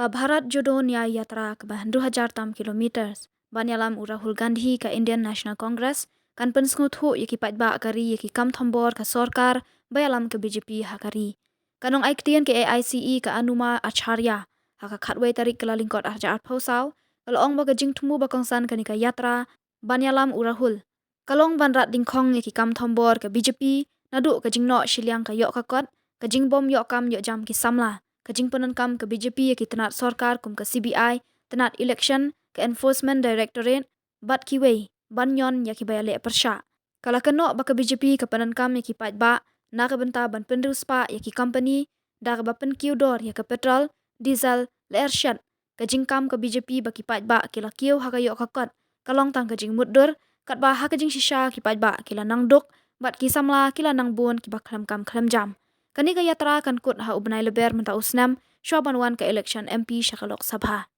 ka Bharat Jodo Nyaya Yatra ka 2006 kilometers banyalam u Rahul Gandhi ka Indian National Congress kan pensngu thu yaki patba kari yaki kam thombor ka sorkar bayalam ka BJP hakari kanong aiktien ke AICE ka Anuma Acharya haka khatway tarik kala lingkot arja phosau kalong ba ka jingthmu ba kongsan kanika yatra banyalam u Rahul kalong banrat dingkhong yaki kam thombor ka BJP nadu ka jingno shiliang ka yok ka kot ka jingbom yok kam yok jam ki samla kajing penankam ke BJP ki tenat sorkar kum ke CBI tenat election ke enforcement directorate bat kiwei banyon ya ki bayale persha kala keno ba ke BJP ke penankam ya ki ba na ke benta ban penduspa ya ki company da ke ba pen kiudor ya ke petrol diesel le ershad kajing kam ke BJP ba ki ba kila kiu ha ka yo ka kot kalong tang kajing muddur kat ba ha kajing shisha ki ba kila nang duk bat ki samla kila nang bun ki ba khlam jam kani ka yatra kan kut ha ubnai leber menta usnam shoban wan ka election MP shakalok sabha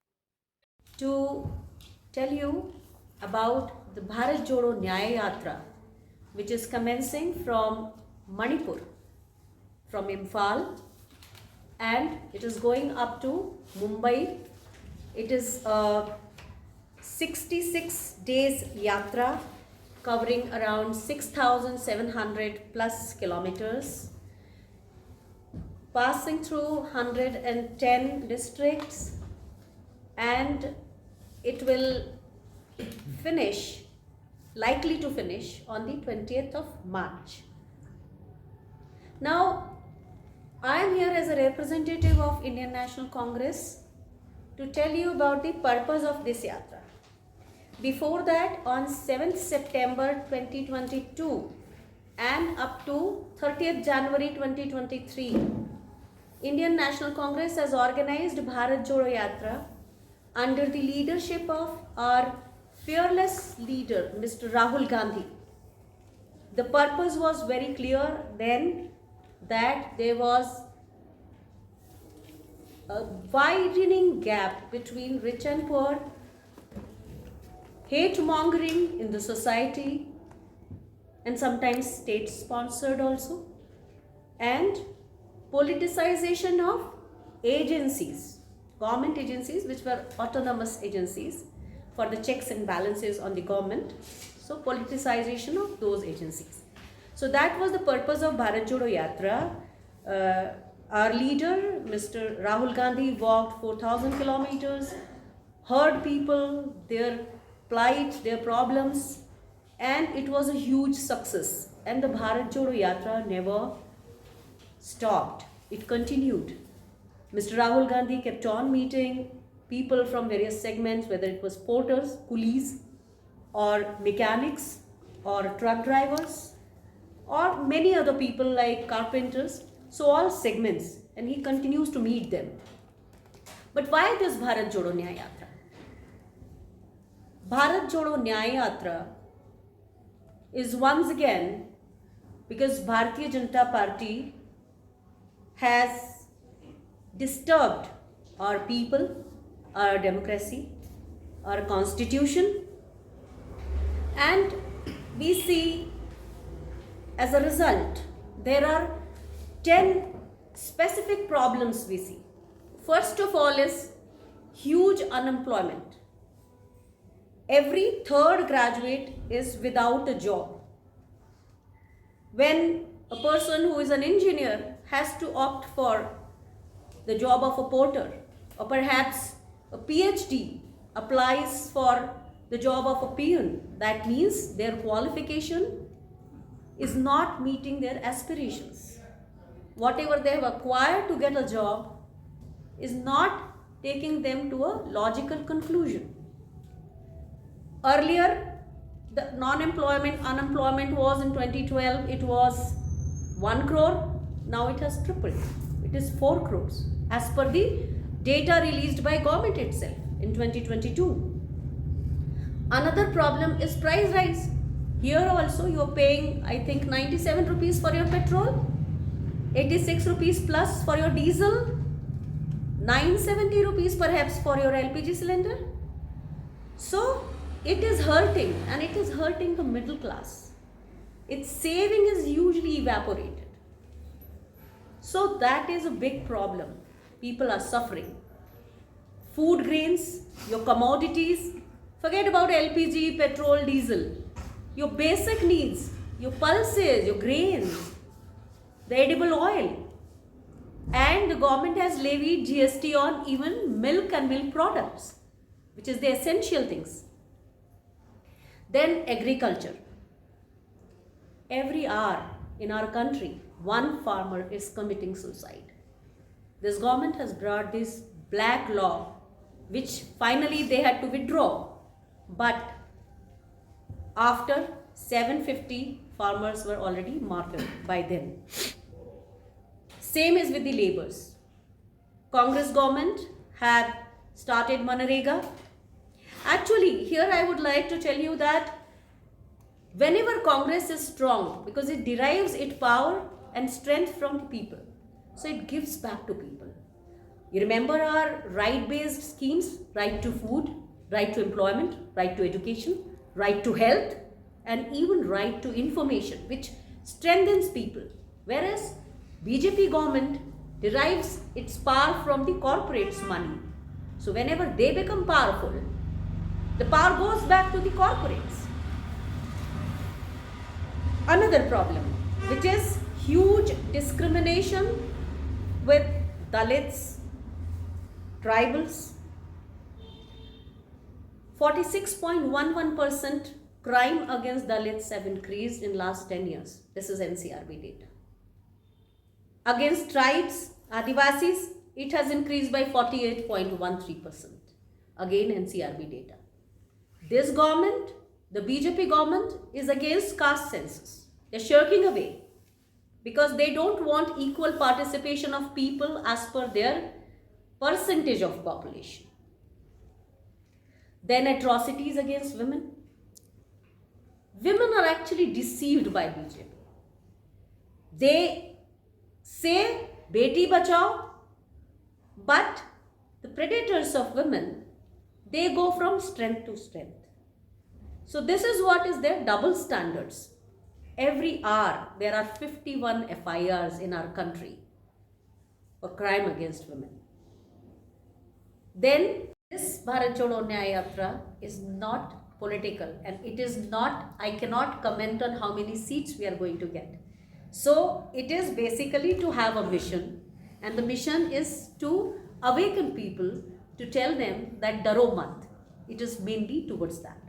to tell you about the Bharat Jodo Nyaya Yatra, which is commencing from Manipur, from Imphal, and it is going up to Mumbai. It is a 66 days yatra covering around 6,700 plus kilometers, passing through 110 districts, and it will likely to finish on the 20th of March. Now, I am here as a representative of Indian National Congress to tell you about the purpose of this yatra. Before that, on 7th September 2022 and up to 30th January 2023, Indian National Congress has organized Bharat Jodo Yatra under the leadership of our fearless leader, Mr. Rahul Gandhi. The purpose was very clear then, that there was a widening gap between rich and poor, hate mongering in the society, and sometimes state sponsored also, and politicization of agencies, government agencies which were autonomous agencies for the checks and balances on the government. So politicization of those agencies. So that was the purpose of Bharat Jodo Yatra. Our leader, Mr. Rahul Gandhi, walked 4,000 kilometers, heard people, their plight, their problems, and it was a huge success. And the Bharat Jodo Yatra never stopped. It continued. Mr. Rahul Gandhi kept on meeting people from various segments, whether it was porters, coolies, or mechanics, or truck drivers, or many other people like carpenters. So all segments, and he continues to meet them. But why this Bharat Jodo Nyaya Yatra? Bharat Jodo Nyaya Yatra is once again because Bharatiya Janata Party has disturbed our people, our democracy, our constitution, and we see as a result there are 10 specific problems we see. First of all is huge unemployment. Every third graduate is without a job. When a person who is an engineer has to opt for the job of a porter, or perhaps a PhD applies for the job of a peon, that means their qualification is not meeting their aspirations. Whatever they have acquired to get a job is not taking them to a logical conclusion. Earlier, the unemployment was in 2012, it was 1 crore, now it has tripled. It is 4 crores as per the data released by government itself in 2022. Another problem is price rise. Here also you are paying, I think, 97 rupees for your petrol, 86 rupees plus for your diesel, 970 rupees perhaps for your LPG cylinder. So it is hurting, and it is hurting the middle class. Its saving is usually evaporated. So that is a big problem. People are suffering. food grains, your commodities. Forget about LPG, petrol, diesel. Your basic needs, your pulses, your grains, the edible oil. And the government has levied GST on even milk and milk products, which is the essential things. Then agriculture. Every hour in our country, one farmer is committing suicide. This government has brought this black law, which finally they had to withdraw. But after 750 farmers were already martyred by then. Same is with the labours. Congress government had started Manrega. Actually, here I would like to tell you that whenever Congress is strong, because it derives its power and strength from the people, so it gives back to people. You remember our right-based schemes, right to food, right to employment, right to education, right to health, and even right to information, which strengthens people. Whereas BJP government derives its power from the corporates' money. So whenever they become powerful, the power goes back to the corporates. Another problem, which is huge discrimination with Dalits, tribals. 46.11% crime against Dalits have increased in last 10 years. This is NCRB data. Against tribes, Adivasis, it has increased by 48.13%. Again, NCRB data. This government, the BJP government, is against caste census. They're shirking away because they don't want equal participation of people as per their percentage of population. Then atrocities against women. Women are actually deceived by BJP. They say Beti Bachao, but the predators of women, they go from strength to strength. So this is what is their double standards. Every hour there are 51 FIRs in our country for crime against women. Then this Bharat Jodo Nyaya Yatra is not political, and it is not, I cannot comment on how many seats we are going to get. So it is basically to have a mission, and the mission is to awaken people, to tell them that Daro Mat. It is mainly towards that.